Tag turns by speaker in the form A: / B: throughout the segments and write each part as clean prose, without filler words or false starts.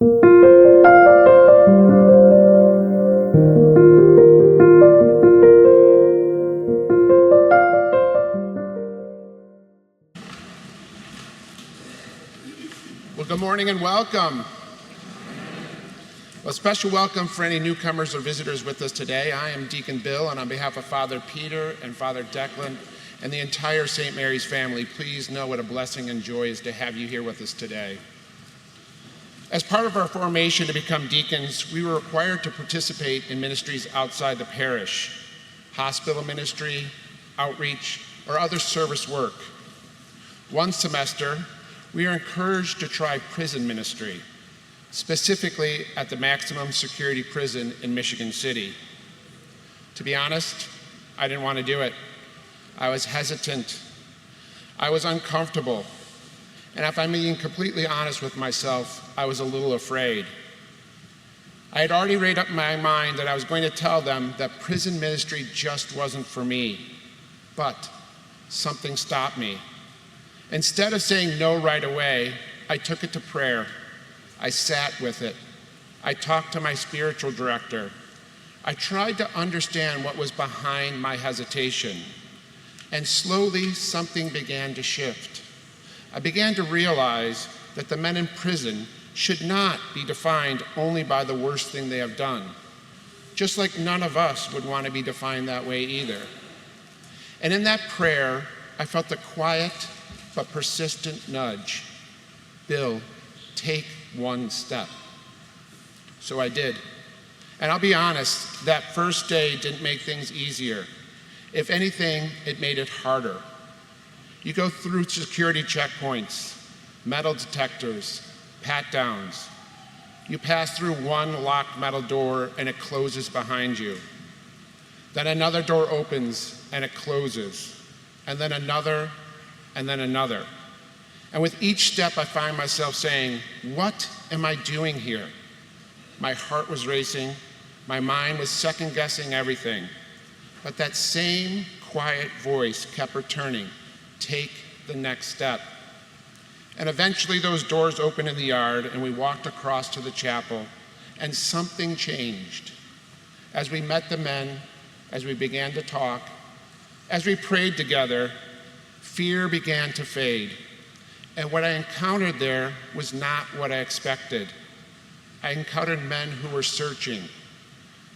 A: Well, good morning and welcome. A special welcome for any newcomers or visitors with us today. I am Deacon Bill, and on behalf of Father Peter and Father Declan and the entire St. Mary's family, please know what a blessing and joy is to have you here with us today. As part of our formation to become deacons, we were required to participate in ministries outside the parish, hospital ministry, outreach, or other service work. One semester, we are encouraged to try prison ministry, specifically at the maximum security prison in Michigan City. To be honest, I didn't want to do it. I was hesitant. I was uncomfortable. And if I'm being completely honest with myself, I was a little afraid. I had already made up my mind that I was going to tell them that prison ministry just wasn't for me. But something stopped me. Instead of saying no right away, I took it to prayer. I sat with it. I talked to my spiritual director. I tried to understand what was behind my hesitation. And slowly, something began to shift. I began to realize that the men in prison should not be defined only by the worst thing they have done, just like none of us would want to be defined that way either. And in that prayer, I felt a quiet but persistent nudge. Bill, take one step. So I did. And I'll be honest, that first day didn't make things easier. If anything, it made it harder. You go through security checkpoints, metal detectors, pat-downs. You pass through one locked metal door and it closes behind you. Then another door opens and it closes. And then another, and then another. And with each step, I find myself saying, what am I doing here? My heart was racing. My mind was second-guessing everything. But that same quiet voice kept returning, take the next step. And eventually those doors opened in the yard and we walked across to the chapel and something changed. As we met the men, as we began to talk, as we prayed together, fear began to fade. And what I encountered there was not what I expected. I encountered men who were searching,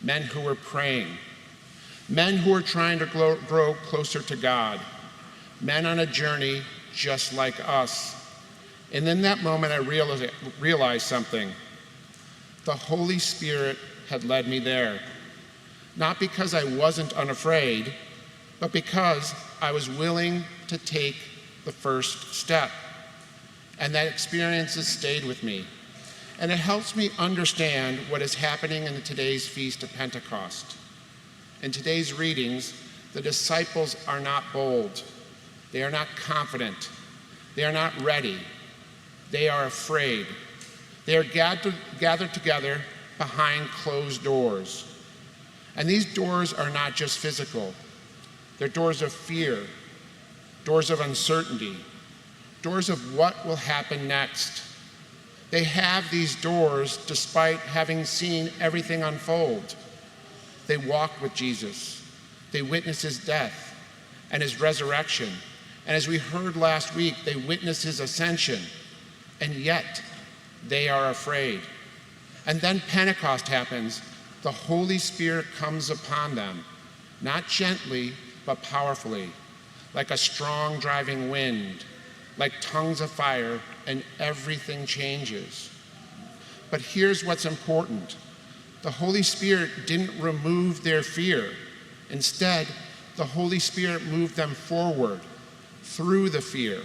A: men who were praying, men who were trying to grow closer to God, men on a journey just like us. And in that moment, I realized something. The Holy Spirit had led me there, not because I wasn't unafraid, but because I was willing to take the first step. And that experience has stayed with me. And it helps me understand what is happening in today's Feast of Pentecost. In today's readings, the disciples are not bold. They are not confident. They are not ready. They are afraid. They are gathered together behind closed doors. And these doors are not just physical. They're doors of fear, doors of uncertainty, doors of what will happen next. They have these doors despite having seen everything unfold. They walked with Jesus. They witnessed his death and his resurrection. And as we heard last week, they witnessed his ascension. And yet, they are afraid. And then Pentecost happens. The Holy Spirit comes upon them, not gently, but powerfully, like a strong driving wind, like tongues of fire, and everything changes. But here's what's important. The Holy Spirit didn't remove their fear. Instead, the Holy Spirit moved them forward through the fear.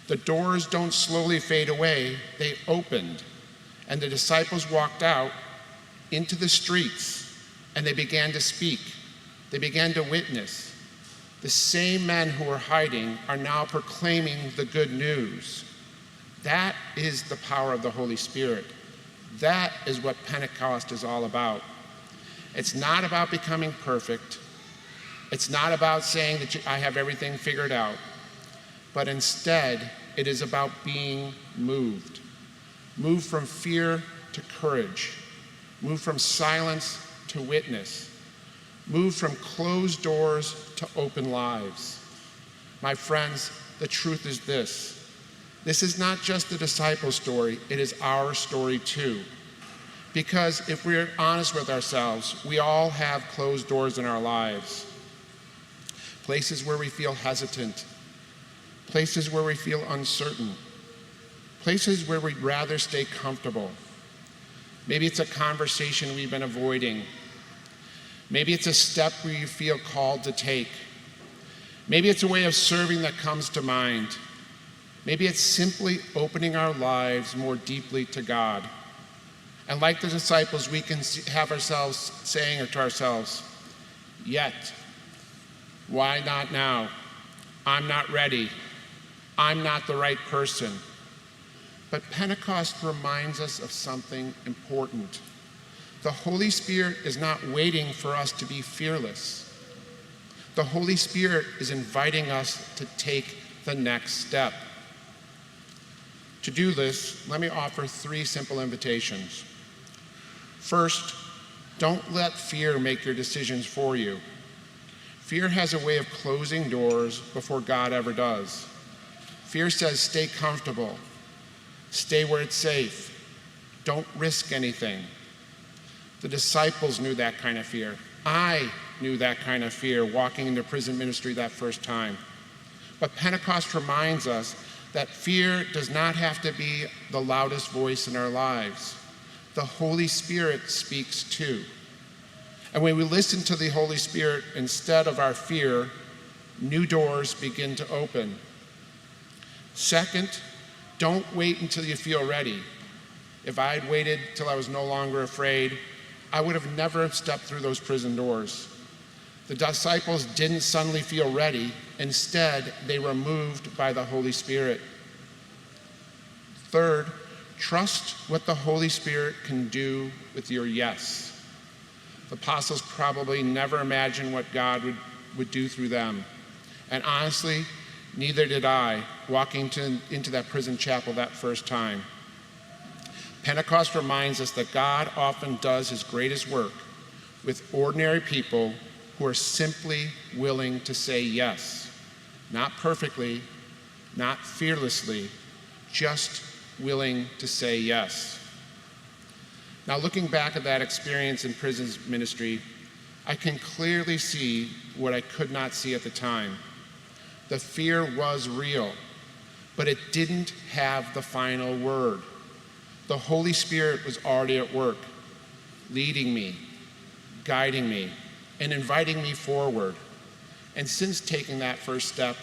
A: The doors don't slowly fade away, they opened. And the disciples walked out into the streets and they began to speak. They began to witness. The same men who were hiding are now proclaiming the good news. That is the power of the Holy Spirit. That is what Pentecost is all about. It's not about becoming perfect. It's not about saying that I have everything figured out. But instead, it is about being moved. Move from fear to courage. Move from silence to witness. Move from closed doors to open lives. My friends, the truth is this. This is not just the disciples' story, it is our story too. Because if we're honest with ourselves, we all have closed doors in our lives. Places where we feel hesitant, places where we feel uncertain, places where we'd rather stay comfortable. Maybe it's a conversation we've been avoiding. Maybe it's a step where you feel called to take. Maybe it's a way of serving that comes to mind. Maybe it's simply opening our lives more deeply to God. And like the disciples, we can have ourselves saying to ourselves, yet, why not now? I'm not ready. I'm not the right person. But Pentecost reminds us of something important. The Holy Spirit is not waiting for us to be fearless. The Holy Spirit is inviting us to take the next step. To do this, let me offer 3 simple invitations. First, don't let fear make your decisions for you. Fear has a way of closing doors before God ever does. Fear says, stay comfortable, stay where it's safe, don't risk anything. The disciples knew that kind of fear. I knew that kind of fear walking into prison ministry that first time. But Pentecost reminds us that fear does not have to be the loudest voice in our lives. The Holy Spirit speaks too. And when we listen to the Holy Spirit instead of our fear, new doors begin to open. Second, don't wait until you feel ready. If I had waited till I was no longer afraid, I would have never stepped through those prison doors. The disciples didn't suddenly feel ready. Instead, they were moved by the Holy Spirit. Third, trust what the Holy Spirit can do with your yes. The apostles probably never imagined what God would do through them. And honestly, neither did I, walking into that prison chapel that first time. Pentecost reminds us that God often does his greatest work with ordinary people who are simply willing to say yes. Not perfectly, not fearlessly, just willing to say yes. Now, looking back at that experience in prison ministry, I can clearly see what I could not see at the time. The fear was real, but it didn't have the final word. The Holy Spirit was already at work, leading me, guiding me, and inviting me forward. And since taking that first step,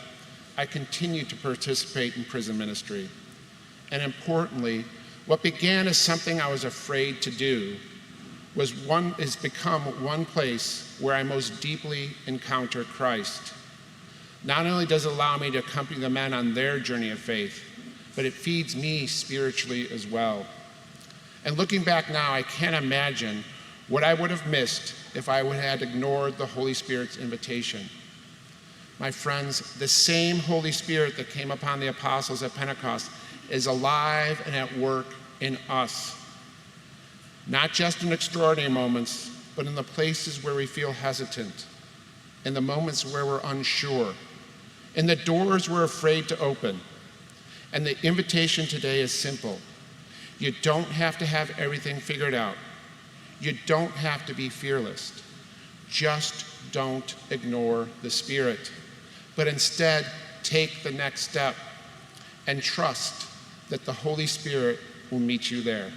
A: I continue to participate in prison ministry. And importantly, what began as something I was afraid to do has become one place where I most deeply encounter Christ. Not only does it allow me to accompany the men on their journey of faith, but it feeds me spiritually as well. And looking back now, I can't imagine what I would have missed if I would have ignored the Holy Spirit's invitation. My friends, the same Holy Spirit that came upon the apostles at Pentecost is alive and at work in us. Not just in extraordinary moments, but in the places where we feel hesitant, in the moments where we're unsure, in the doors we're afraid to open. And the invitation today is simple. You don't have to have everything figured out. You don't have to be fearless. Just don't ignore the Spirit, but instead take the next step and trust that the Holy Spirit will meet you there.